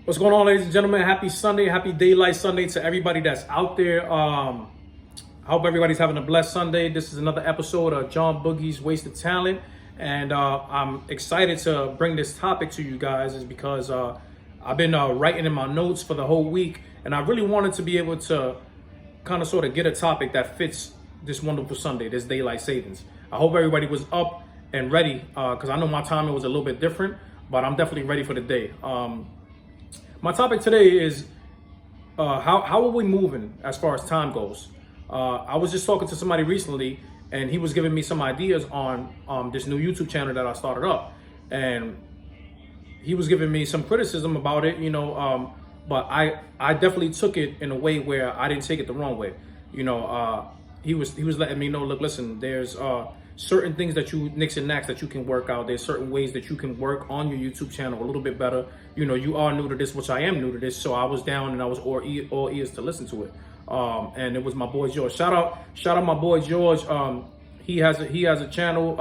What's going on, ladies and gentlemen? Happy Sunday, happy daylight Sunday to everybody that's out there. I hope everybody's having a blessed Sunday. This is another episode of John Boogie's Wasted Talent. And I'm excited to bring this topic to you guys is because I've been writing in my notes for the whole week. And I really wanted to be able to kind of sort of get a topic that fits this wonderful Sunday, this daylight savings. I hope everybody was up and ready because I know my timing was a little bit different, but I'm definitely ready for the day. My topic today is how are we moving as far as time goes? I was just talking to somebody recently, and he was giving me some ideas on this new YouTube channel that I started up, and he was giving me some criticism about it, but I definitely took it in a way where I didn't take it the wrong way. He was letting me know, look, listen, there's certain things that you nicks and knacks that you can work out. There's certain ways that you can work on your YouTube channel a little bit better. You are new to this, which I am new to this, so I was down and I was all ears to listen to it. And it was my boy George. Shout out my boy George. He has a channel.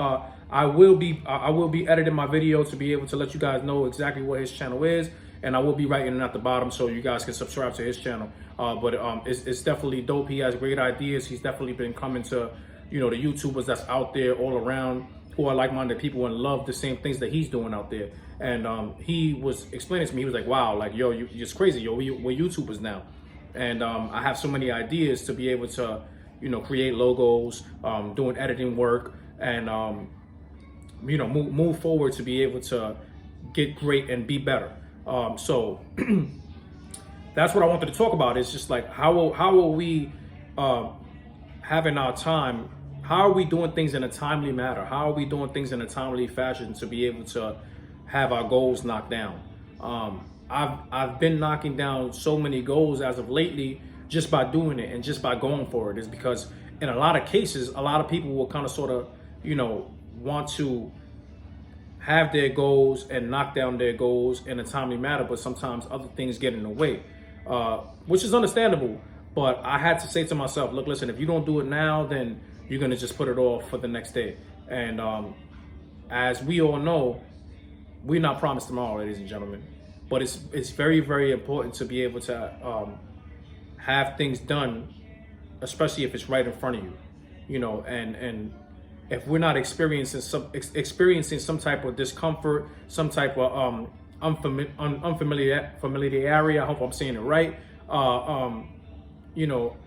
I will be editing my video to be able to let you guys know exactly what his channel is, and I will be writing it at the bottom so you guys can subscribe to his channel. But it's definitely dope. He has great ideas. He's definitely been coming to the YouTubers that's out there all around who are like-minded people and love the same things that he's doing out there. And he was explaining to me, he was like, wow, like, yo, you're just crazy, yo, we're YouTubers now. And I have so many ideas to be able to, create logos, doing editing work, and, move forward to be able to get great and be better. So that's what I wanted to talk about. It's just like, how are we having our time? How are we doing things in a timely manner? How are we doing things in a timely fashion to be able to have our goals knocked down? I've been knocking down so many goals as of lately just by doing it and just by going for it. Is because in a lot of cases, a lot of people will kind of sort of, want to have their goals and knock down their goals in a timely manner, but sometimes other things get in the way, which is understandable. But I had to say to myself, look, listen, if you don't do it now, then you're going to just put it off for the next day. And as we all know, we're not promised tomorrow, ladies and gentlemen. But it's very, very important to be able to have things done, especially if it's right in front of you, and if we're not experiencing some type of discomfort, some type of familiarity. I hope I'm saying it right.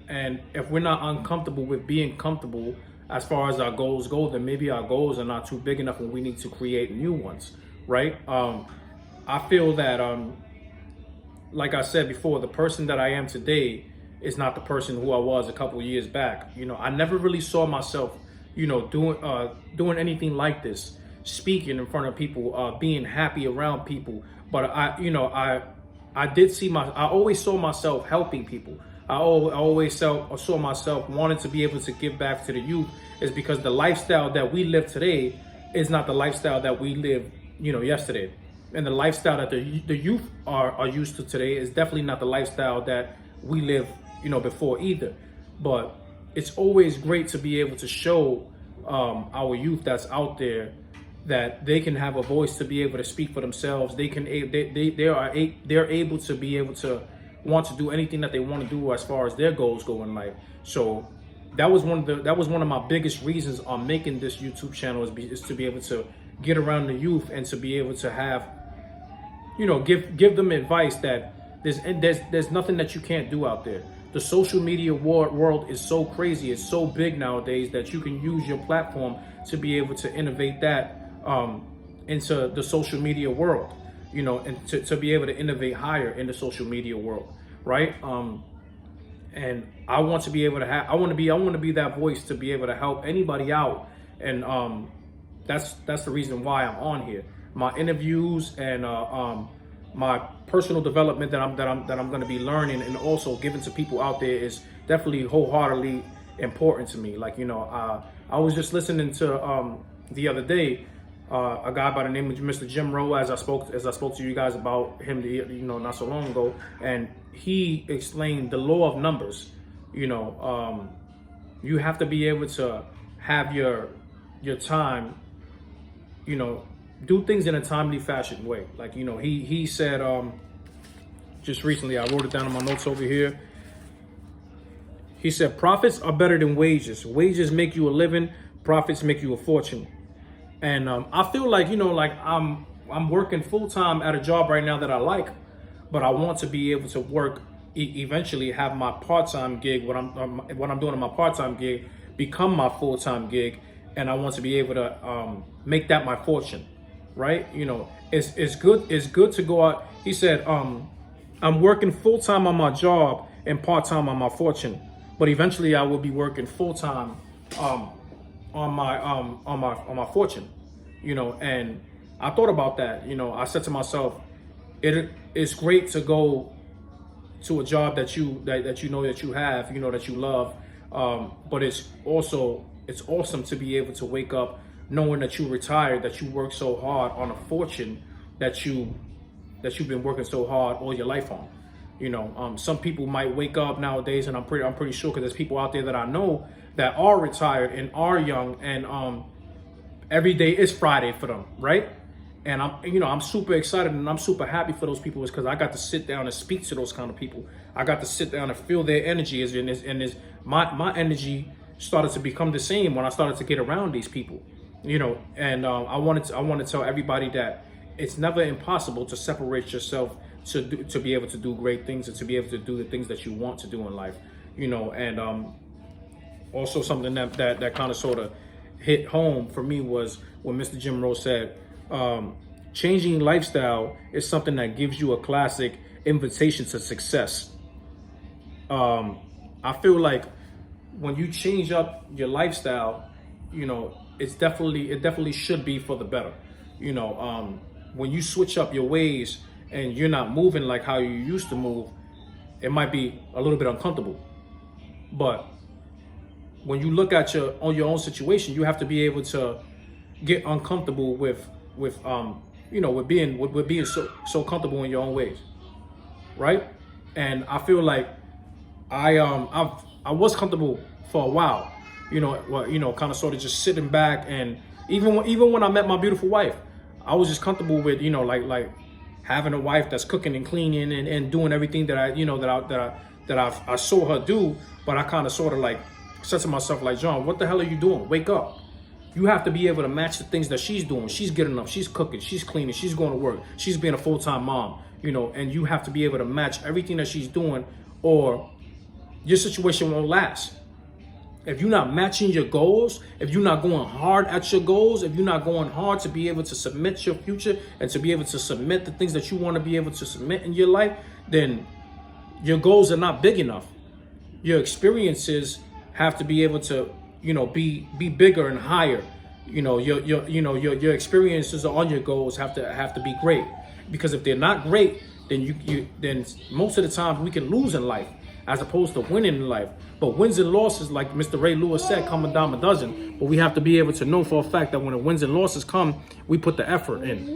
And if we're not uncomfortable with being comfortable as far as our goals go, then maybe our goals are not too big enough and we need to create new ones, right? I feel that, like I said before, the person that I am today is not the person who I was a couple of years back. I never really saw myself, doing anything like this, speaking in front of people, being happy around people. But I always saw myself helping people. I always saw myself wanting to be able to give back to the youth, is because the lifestyle that we live today is not the lifestyle that we lived, yesterday. And the lifestyle that the youth are used to today is definitely not the lifestyle that we lived, before either. But it's always great to be able to show our youth that's out there that they can have a voice to be able to speak for themselves. They're able to be able to want to do anything that they want to do as far as their goals go in life. So that was one of my biggest reasons on making this YouTube channel is to be able to get around the youth and to be able to have, give them advice that there's nothing that you can't do out there. The social media world is so crazy, it's so big nowadays that you can use your platform to be able to innovate that into the social media world, and to be able to innovate higher in the social media world, right? And I want to be able to I want to be that voice to be able to help anybody out, and that's the reason why I'm on here. My interviews and my personal development that I'm going to be learning and also giving to people out there is definitely wholeheartedly important to me. Like, I was just listening to the other day a guy by the name of Mr. Jim Rowe, as I spoke to you guys about him, not so long ago, and he explained the law of numbers. You have to be able to have your time, do things in a timely fashion way. Like, he said, just recently. I wrote it down in my notes over here. He said, profits are better than wages. Wages make you a living. Profits make you a fortune. And I feel like, like I'm working full time at a job right now that I like, but I want to be able to work, eventually have my part-time gig, what I'm doing in my part-time gig, become my full-time gig. And I want to be able to make that my fortune, right? It's good to go out. He said, I'm working full-time on my job and part-time on my fortune, but eventually I will be working full-time on my fortune, and I thought about that. I said to myself, it's great to go to a job that you have, that you love, but it's awesome to be able to wake up knowing that you retired, that you worked so hard on a fortune that you've been working so hard all your life on. Some people might wake up nowadays, and I'm pretty sure, because there's people out there that I know that are retired and are young, and every day is Friday for them, right? And I'm super excited and I'm super happy for those people, because I got to sit down and speak to those kind of people. I got to sit down and feel their energy, and my energy started to become the same when I started to get around these people, And I want to tell everybody that it's never impossible to separate yourself to be able to do great things and to be able to do the things that you want to do in life, And also something that kind of sort of hit home for me was when Mr. Jim Rohn said, changing lifestyle is something that gives you a classic invitation to success. I feel like when you change up your lifestyle, it definitely should be for the better. When you switch up your ways and you're not moving like how you used to move, it might be a little bit uncomfortable. But when you look at your own situation, you have to be able to get uncomfortable with being so comfortable in your own ways, right? And I feel like I was comfortable for a while, kind of sort of just sitting back, and even when I met my beautiful wife, I was just comfortable with like having a wife that's cooking and cleaning and doing everything that I saw her do. But I kind of sort of like said to myself, like, John, what the hell are you doing? Wake up. You have to be able to match the things that she's doing. She's getting up, she's cooking, she's cleaning, she's going to work, she's being a full-time mom, and you have to be able to match everything that she's doing, or your situation won't last. If you're not matching your goals, if you're not going hard at your goals, if you're not going hard to be able to submit your future and to be able to submit the things that you want to be able to submit in your life, then your goals are not big enough. Your experiences have to be able to, be bigger and higher. Your experiences on your goals have to be great, because if they're not great, then then most of the time we can lose in life as opposed to winning in life. But wins and losses, like Mr. Ray Lewis said, come a dime a dozen. But we have to be able to know for a fact that when the wins and losses come, we put the effort in.